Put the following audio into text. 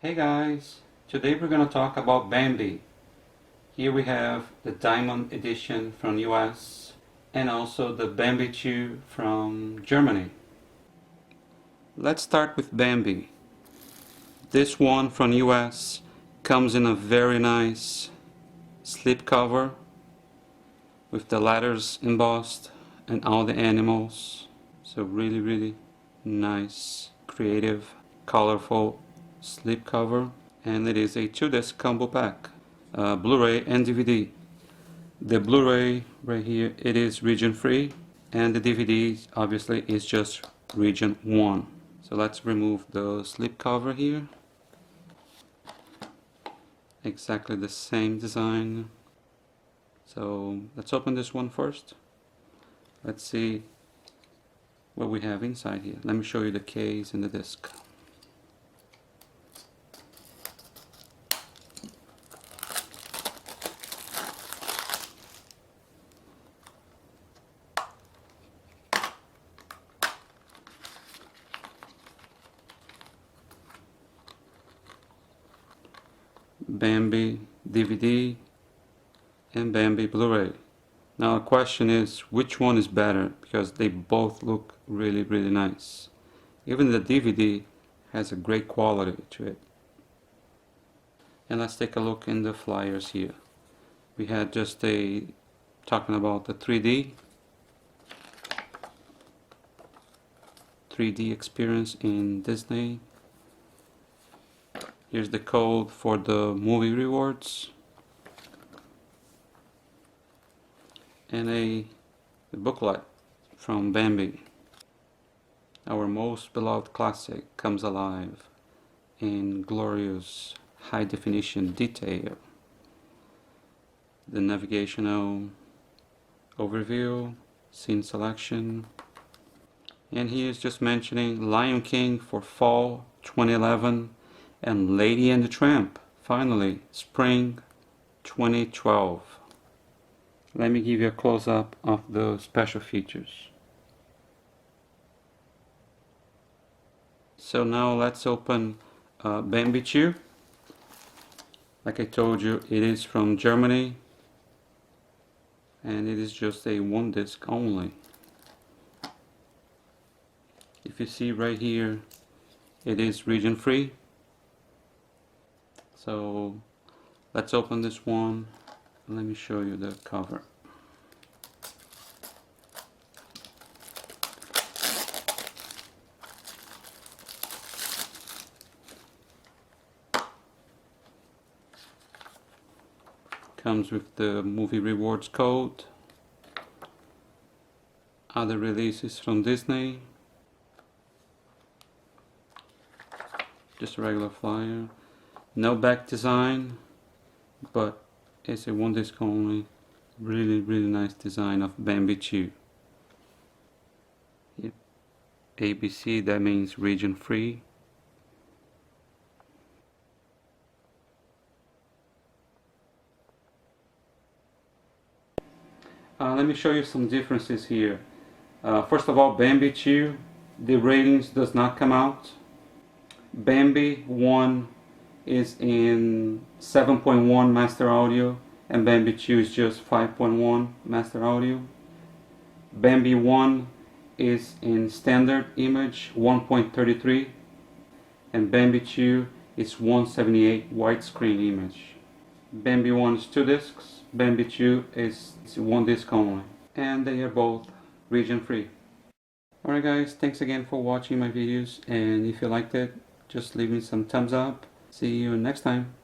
Hey guys, today we're going to talk about Bambi. Here we have the Diamond Edition from US and also the Bambi 2 from Germany. Let's start with Bambi. This one from US comes in a very nice slipcover with the letters embossed and all the animals. So really nice, creative, colorful slipcover, and it is a 2-disc combo pack, Blu-ray and DVD. The Blu-ray right here, it is region free, and the DVD obviously is just region 1. So let's remove the slipcover here. Exactly the same design. So let's open this one first. Let's see what we have inside here. Let me show you the case and the disc. Bambi DVD and Bambi Blu-ray. Now the question is, which one is better? Because they both look really nice. Even the DVD has a great quality to it. And let's take a look in the flyers here. We had just talking about the 3D experience in Disney. Here's the code for the movie rewards, and a booklet from Bambi. Our most beloved classic comes alive in glorious high definition detail. The navigational overview, scene selection, and he is just mentioning Lion King for fall 2011 and Lady and the Tramp, finally, spring 2012. Let me give you a close-up of the special features. So now let's open Bambi 2. Like I told you, it is from Germany, and it is just a 1-disc only. If you see right here, it is region free. So let's open this one and let me show you the cover. Comes with the movie rewards code, other releases from Disney, just a regular flyer. No back design, but it's a 1-disc only. Really nice design of Bambi 2. Yep. ABC, that means region free. Let me show you some differences here. First of all, Bambi 2, the ratings does not come out. Bambi 1 is in 7.1 master audio, and Bambi 2 is just 5.1 master audio. Bambi 1 is in standard image 1.33, and Bambi 2 is 178 widescreen image. Bambi 1 is 2 discs, Bambi 2 is 1 disc only, and they are both region free. Alright guys, thanks again for watching my videos, and if you liked it, just leave me some thumbs up. See you next time.